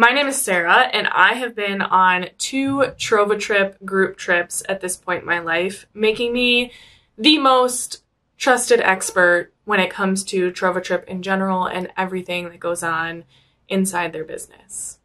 My name is Sarah, and I have been on 2 TrovaTrip group trips at this point in my life, making me the most trusted expert when it comes to TrovaTrip in general and everything that goes on inside their business.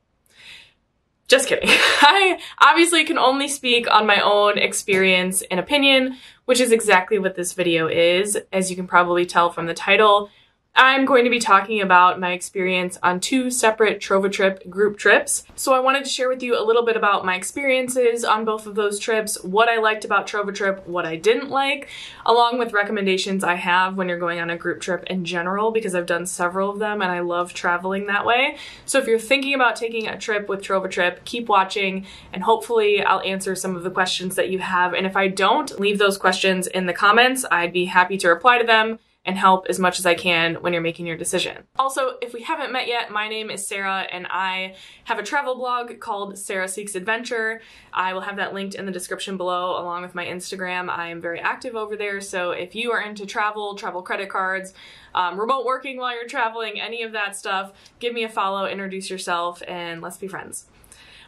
Just kidding. I obviously can only speak on my own experience and opinion, which is exactly what this video is. As you can probably tell from the title, I'm going to be talking about my experience on 2 separate TrovaTrip group trips. So I wanted to share with you a little bit about my experiences on both of those trips, what I liked about TrovaTrip, what I didn't like, along with recommendations I have when you're going on a group trip in general, because I've done several of them and I love traveling that way. So if you're thinking about taking a trip with TrovaTrip, keep watching and hopefully I'll answer some of the questions that you have. And if I don't, leave those questions in the comments. I'd be happy to reply to them and help as much as I can when you're making your decision. Also, if we haven't met yet, my name is Sarah and I have a travel blog called Sarah Seeks Adventure. I will have that linked in the description below along with my Instagram. I am very active over there, so if you are into travel credit cards, remote working while you're traveling, any of that stuff, give me a follow, introduce yourself, and let's be friends.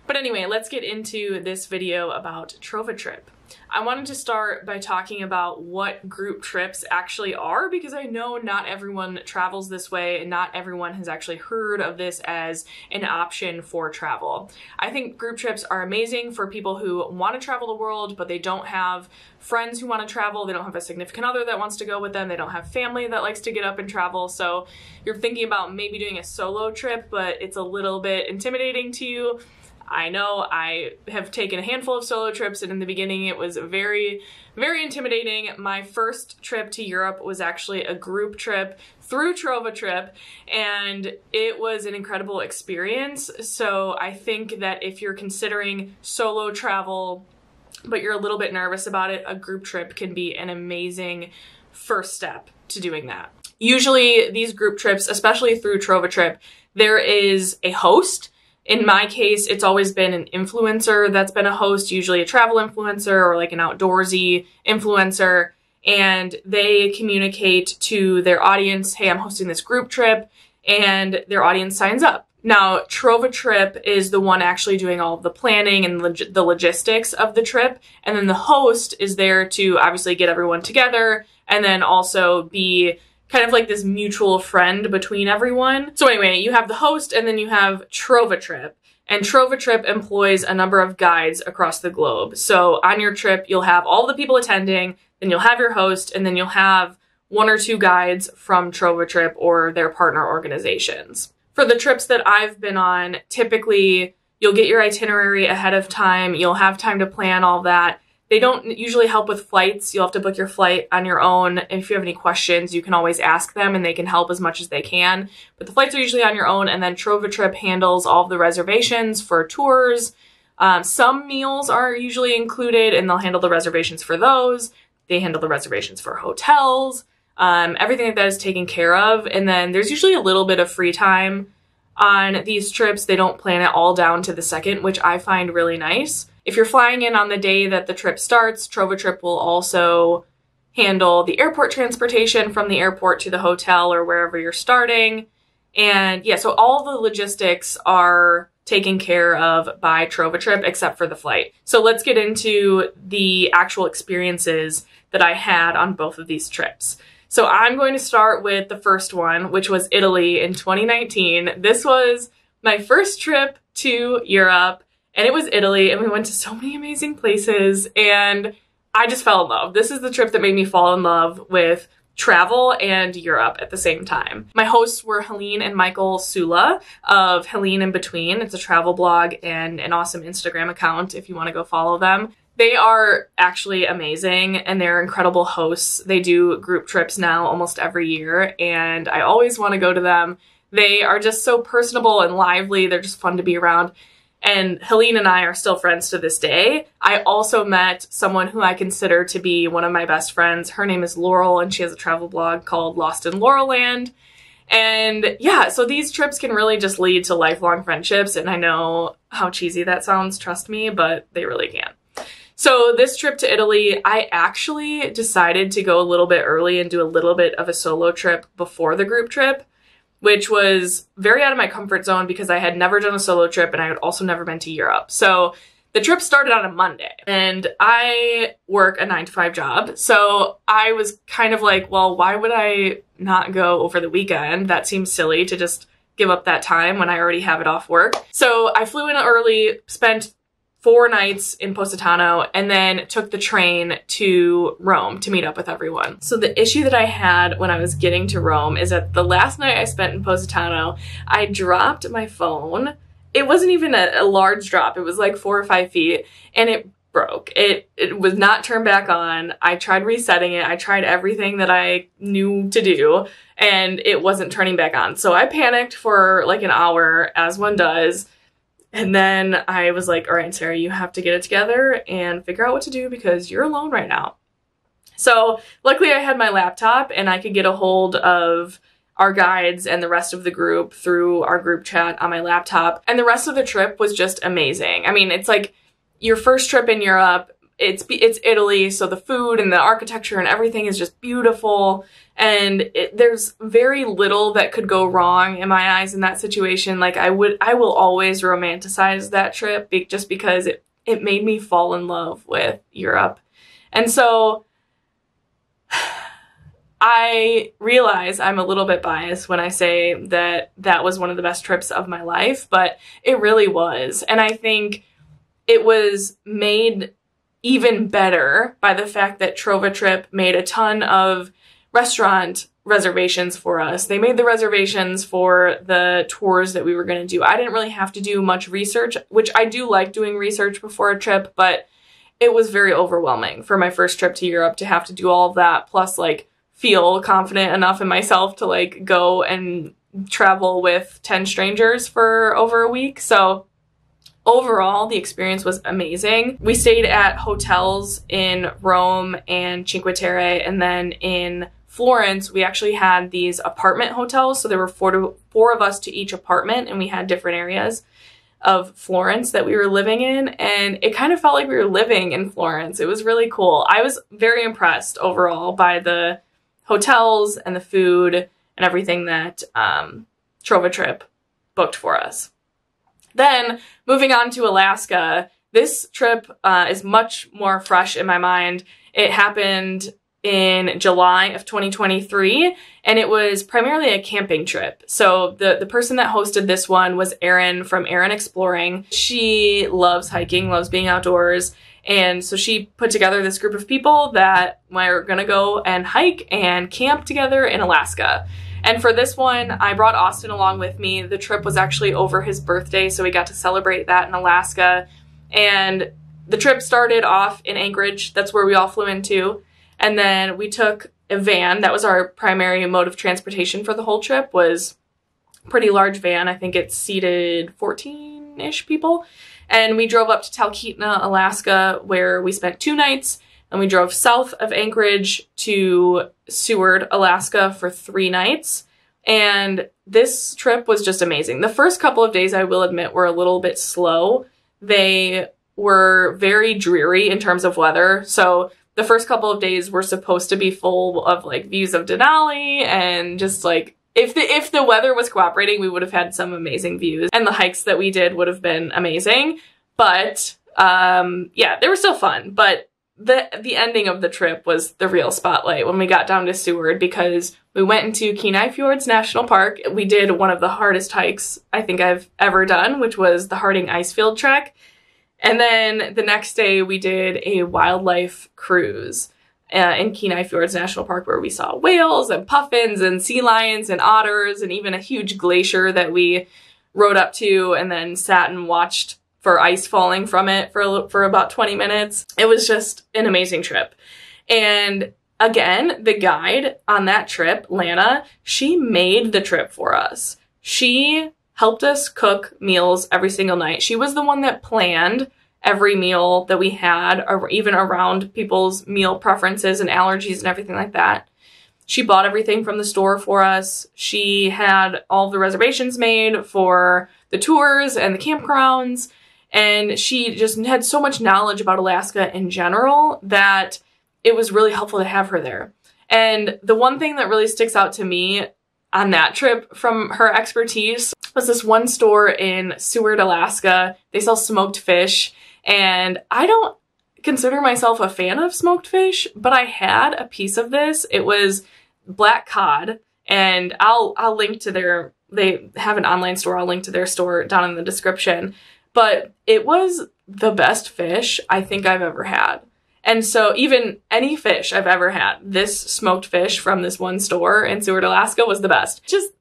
But anyway, let's get into this video about TrovaTrip. I wanted to start by talking about what group trips actually are, because I know not everyone travels this way and not everyone has actually heard of this as an option for travel. I think group trips are amazing for people who want to travel the world, but they don't have friends who want to travel, they don't have a significant other that wants to go with them, they don't have family that likes to get up and travel, so you're thinking about maybe doing a solo trip, but it's a little bit intimidating to you. I know I have taken a handful of solo trips and in the beginning it was very, very intimidating. My first trip to Europe was actually a group trip through TrovaTrip and it was an incredible experience. So I think that if you're considering solo travel but you're a little bit nervous about it, a group trip can be an amazing first step to doing that. Usually these group trips, especially through TrovaTrip, there is a host. In my case, it's always been an influencer that's been a host, usually a travel influencer or like an outdoorsy influencer, and they communicate to their audience, hey, I'm hosting this group trip, and their audience signs up. Now, TrovaTrip is the one actually doing all of the planning and the logistics of the trip, and then the host is there to obviously get everyone together and then also be kind of like this mutual friend between everyone. So anyway, you have the host and then you have TrovaTrip. And TrovaTrip employs a number of guides across the globe. So on your trip, you'll have all the people attending, then you'll have your host, and then you'll have 1 or 2 guides from TrovaTrip or their partner organizations. For the trips that I've been on, typically you'll get your itinerary ahead of time, you'll have time to plan all that. They don't usually help with flights. You'll have to book your flight on your own. And if you have any questions, you can always ask them and they can help as much as they can. But the flights are usually on your own, and then TrovaTrip handles all of the reservations for tours. Some meals are usually included and they'll handle the reservations for those. They handle the reservations for hotels. Everything like that is taken care of. And then there's usually a little bit of free time on these trips. They don't plan it all down to the second, which I find really nice. If you're flying in on the day that the trip starts, TrovaTrip will also handle the airport transportation from the airport to the hotel or wherever you're starting. And yeah, so all the logistics are taken care of by TrovaTrip except for the flight. So let's get into the actual experiences that I had on both of these trips. So I'm going to start with the first one, which was Italy in 2019. This was my first trip to Europe. And it was Italy, and we went to so many amazing places, and I just fell in love. This is the trip that made me fall in love with travel and Europe at the same time. My hosts were Helene and Michael Sula of Helene in Between. It's a travel blog and an awesome Instagram account if you want to go follow them. They are actually amazing, and they're incredible hosts. They do group trips now almost every year, and I always want to go to them. They are just so personable and lively. They're just fun to be around. And Helene and I are still friends to this day. I also met someone who I consider to be one of my best friends. Her name is Laurel, and she has a travel blog called Lost in Laurelland. And yeah, so these trips can really just lead to lifelong friendships. And I know how cheesy that sounds, trust me, but they really can. So this trip to Italy, I actually decided to go a little bit early and do a little bit of a solo trip before the group trip. which was very out of my comfort zone because I had never done a solo trip and I had also never been to Europe. So the trip started on a Monday, and I work a 9-to-5 job. So I was kind of like, well, why would I not go over the weekend? That seems silly to just give up that time when I already have it off work. So I flew in early, spent 4 nights in Positano, and then took the train to Rome to meet up with everyone. So the issue that I had when I was getting to Rome is that the last night I spent in Positano, I dropped my phone. It wasn't even a large drop. It was like 4 or 5 feet, and it broke. It was not turned back on. I tried resetting it. I tried everything that I knew to do, and it wasn't turning back on. So I panicked for like an hour, as one does. And then I was like, all right, Sarah, you have to get it together and figure out what to do because you're alone right now. So luckily I had my laptop and I could get a hold of our guides and the rest of the group through our group chat on my laptop. And the rest of the trip was just amazing. I mean, it's like your first trip in Europe. It's Italy, so the food and the architecture and everything is just beautiful. And there's very little that could go wrong in my eyes in that situation. Like I will always romanticize that trip just because it made me fall in love with Europe. And so I realize I'm a little bit biased when I say that that was one of the best trips of my life, but it really was. And I think it was made even better by the fact that TrovaTrip made a ton of restaurant reservations for us. They made the reservations for the tours that we were going to do. I didn't really have to do much research, which I do like doing research before a trip, but it was very overwhelming for my first trip to Europe to have to do all of that, plus like feel confident enough in myself to like go and travel with 10 strangers for over a week. So overall, the experience was amazing. We stayed at hotels in Rome and Cinque Terre, and then in Florence, we actually had these apartment hotels. So there were four of us to each apartment, and we had different areas of Florence that we were living in, and it kind of felt like we were living in Florence. It was really cool. I was very impressed overall by the hotels and the food and everything that TrovaTrip booked for us. Then, moving on to Alaska, this trip is much more fresh in my mind. It happened in July of 2023, and it was primarily a camping trip. So the person that hosted this one was Erin from Erin Exploring. She loves hiking, loves being outdoors, and so she put together this group of people that were gonna go and hike and camp together in Alaska. And for this one, I brought Austin along with me. The trip was actually over his birthday, so we got to celebrate that in Alaska. And the trip started off in Anchorage. That's where we all flew into. And then we took a van. That was our primary mode of transportation for the whole trip, was a pretty large van. I think it seated 14-ish people. And we drove up to Talkeetna, Alaska, where we spent 2 nights. And we drove south of Anchorage to Seward, Alaska for 3 nights. And this trip was just amazing. The first couple of days, I will admit, were a little bit slow. They were very dreary in terms of weather. So the first couple of days were supposed to be full of like views of Denali and just like, if the weather was cooperating, we would have had some amazing views. And the hikes that we did would have been amazing. But yeah, they were still fun. But the ending of the trip was the real spotlight when we got down to Seward, because we went into Kenai Fjords National Park. We did one of the hardest hikes I think I've ever done, which was the Harding Icefield Trek. And then the next day we did a wildlife cruise in Kenai Fjords National Park, where we saw whales and puffins and sea lions and otters and even a huge glacier that we rode up to and then sat and watched for ice falling from it for about 20 minutes. It was just an amazing trip. And again, the guide on that trip, Lana, she made the trip for us. She helped us cook meals every single night. She was the one that planned every meal that we had, or even around people's meal preferences and allergies and everything like that. She bought everything from the store for us. She had all the reservations made for the tours and the campgrounds. And she just had so much knowledge about Alaska in general that it was really helpful to have her there. And the one thing that really sticks out to me on that trip from her expertise was this one store in Seward, Alaska. They sell smoked fish, and I don't consider myself a fan of smoked fish, but I had a piece of this. It was black cod, and I'll link to they have an online store. I'll link to their store down in the description, but it was the best fish I think I've ever had. And so even any fish I've ever had, this smoked fish from this one store in Seward, Alaska was the best. Just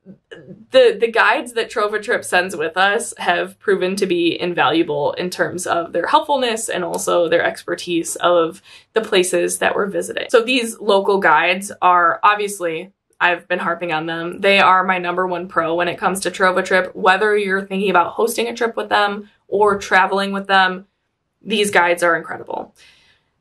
the guides that TrovaTrip sends with us have proven to be invaluable in terms of their helpfulness and also their expertise of the places that we're visiting. So these local guides are obviously, I've been harping on them, they are my #1 pro when it comes to TrovaTrip. Whether you're thinking about hosting a trip with them or traveling with them, these guides are incredible.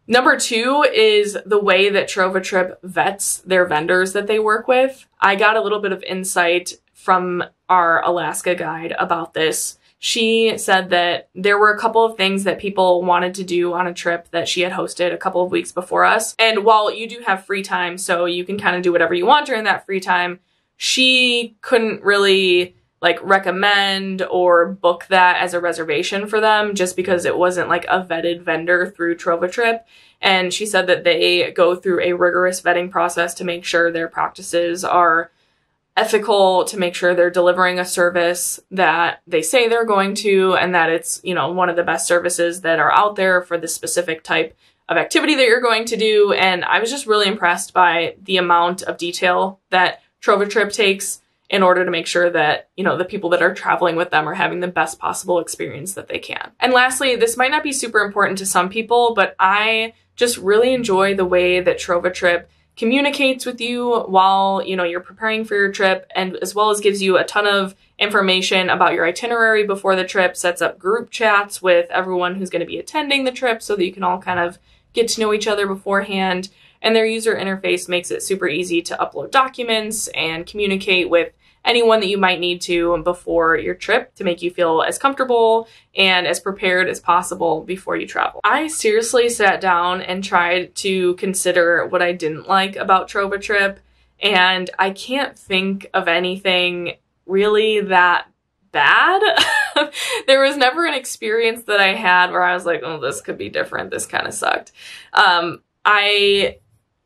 #2 is the way that TrovaTrip vets their vendors that they work with. I got a little bit of insight from our Alaska guide about this. She said that there were a couple of things that people wanted to do on a trip that she had hosted a couple of weeks before us. And while you do have free time, so you can kind of do whatever you want during that free time, she couldn't really like recommend or book that as a reservation for them just because it wasn't like a vetted vendor through TrovaTrip. And she said that they go through a rigorous vetting process to make sure their practices are ethical, to make sure they're delivering a service that they say they're going to, and that it's, you know, one of the best services that are out there for the specific type of activity that you're going to do. And I was just really impressed by the amount of detail that TrovaTrip takes in order to make sure that, you know, the people that are traveling with them are having the best possible experience that they can. And lastly, this might not be super important to some people, but I just really enjoy the way that TrovaTrip communicates with you while, you know, you're preparing for your trip, and as well as gives you a ton of information about your itinerary before the trip, sets up group chats with everyone who's going to be attending the trip so that you can all kind of get to know each other beforehand. And their user interface makes it super easy to upload documents and communicate with anyone that you might need to before your trip to make you feel as comfortable and as prepared as possible before you travel. I seriously sat down and tried to consider what I didn't like about TrovaTrip, and I can't think of anything really that bad. There was never an experience that I had where I was like, oh, this could be different. This kind of sucked. I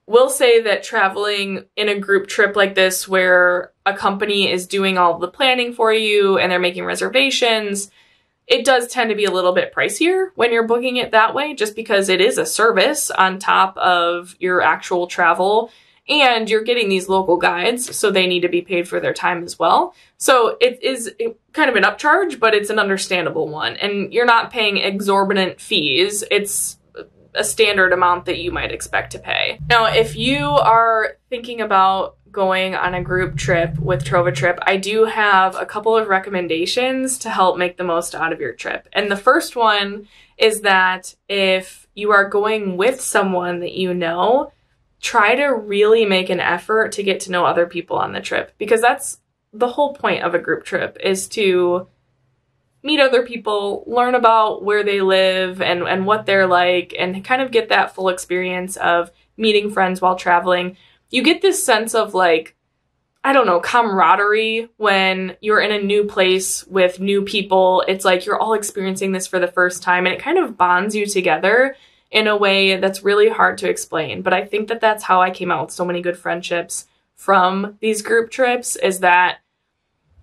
will say that traveling in a group trip like this where a company is doing all the planning for you and they're making reservations, it does tend to be a little bit pricier when you're booking it that way, just because it is a service on top of your actual travel, and you're getting these local guides, so they need to be paid for their time as well. So it is kind of an upcharge, but it's an understandable one, and you're not paying exorbitant fees. It's a standard amount that you might expect to pay. Now, if you are thinking about going on a group trip with TrovaTrip, I do have a couple of recommendations to help make the most out of your trip. And the first one is that if you are going with someone that you know, try to really make an effort to get to know other people on the trip, because that's the whole point of a group trip, is to meet other people, learn about where they live and what they're like, and kind of get that full experience of meeting friends while traveling. You get this sense of like, I don't know, camaraderie when you're in a new place with new people. It's like you're all experiencing this for the first time, and it kind of bonds you together in a way that's really hard to explain. But I think that that's how I came out with so many good friendships from these group trips, is that,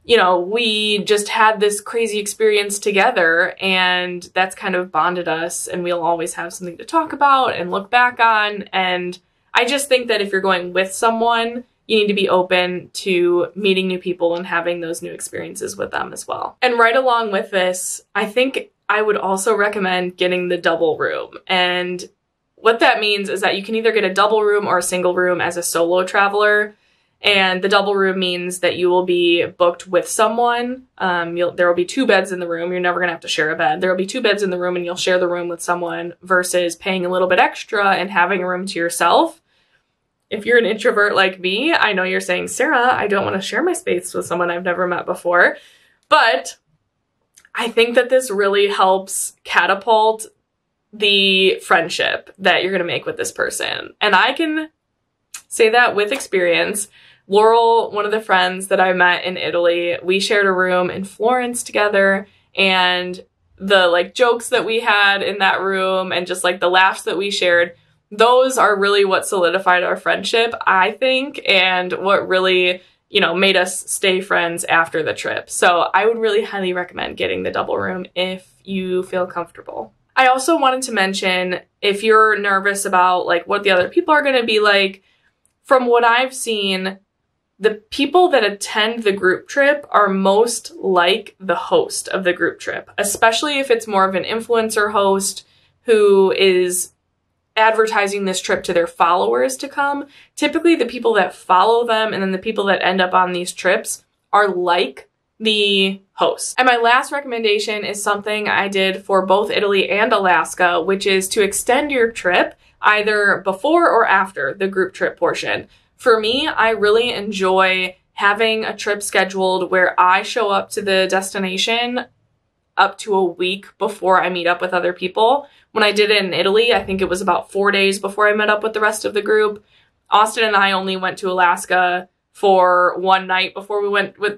you know, we just had this crazy experience together, and that's kind of bonded us, and we'll always have something to talk about and look back on. And I just think that if you're going with someone, you need to be open to meeting new people and having those new experiences with them as well. And right along with this, I think I would also recommend getting the double room. And what that means is that you can either get a double room or a single room as a solo traveler. And the double room means that you will be booked with someone. There will be 2 beds in the room. You're never going to have to share a bed. There will be 2 beds in the room, and you'll share the room with someone, versus paying a little bit extra and having a room to yourself. If you're an introvert like me, I know you're saying, Sarah, I don't want to share my space with someone I've never met before. But I think that this really helps catapult the friendship that you're going to make with this person. And I can say that with experience. Laurel, one of the friends that I met in Italy, we shared a room in Florence together, and the like jokes that we had in that room and just like the laughs that we shared, those are really what solidified our friendship, I think, and what really, you know, made us stay friends after the trip. So I would really highly recommend getting the double room if you feel comfortable. I also wanted to mention, if you're nervous about like what the other people are going to be like, from what I've seen, the people that attend the group trip are most like the host of the group trip, especially if it's more of an influencer host who is advertising this trip to their followers to come. Typically, the people that follow them and then the people that end up on these trips are like the host. And my last recommendation is something I did for both Italy and Alaska, which is to extend your trip either before or after the group trip portion. For me, I really enjoy having a trip scheduled where I show up to the destination up to a week before I meet up with other people. When I did it in Italy, I think it was about 4 days before I met up with the rest of the group. Austin and I only went to Alaska for one night before we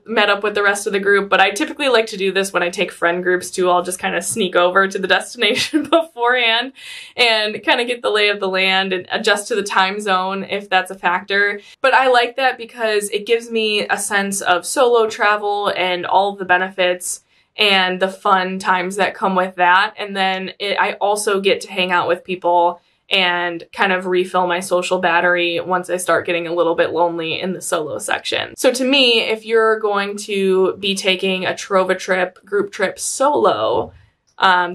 met up with the rest of the group, but I typically like to do this when I take friend groups too. I'll just kind of sneak over to the destination beforehand and kind of get the lay of the land and adjust to the time zone if that's a factor. But I like that because it gives me a sense of solo travel and all of the benefits and the fun times that come with that. And then I also get to hang out with people and kind of refill my social battery once I start getting a little bit lonely in the solo section. So to me, if you're going to be taking a TrovaTrip group trip solo,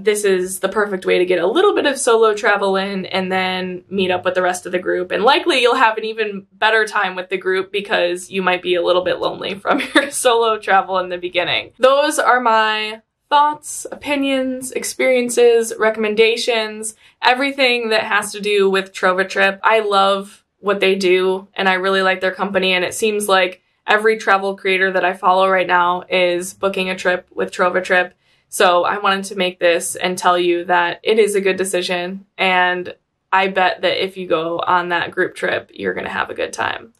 this is the perfect way to get a little bit of solo travel in and then meet up with the rest of the group. And likely you'll have an even better time with the group because you might be a little bit lonely from your solo travel in the beginning. Those are my thoughts, opinions, experiences, recommendations, everything that has to do with TrovaTrip. I love what they do and I really like their company, and it seems like every travel creator that I follow right now is booking a trip with TrovaTrip. So I wanted to make this and tell you that it is a good decision, and I bet that if you go on that group trip, you're going to have a good time.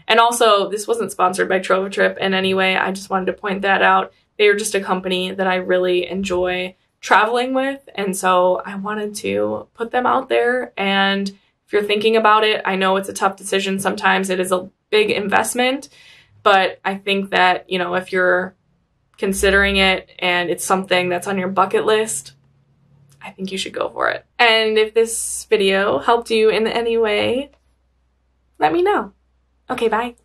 And also, this wasn't sponsored by TrovaTrip in any way. I just wanted to point that out. They are just a company that I really enjoy traveling with, and so I wanted to put them out there. And if you're thinking about it, I know it's a tough decision. Sometimes it is a big investment, but I think that, you know, if you're considering it and it's something that's on your bucket list, I think you should go for it. And if this video helped you in any way, let me know. Okay, bye.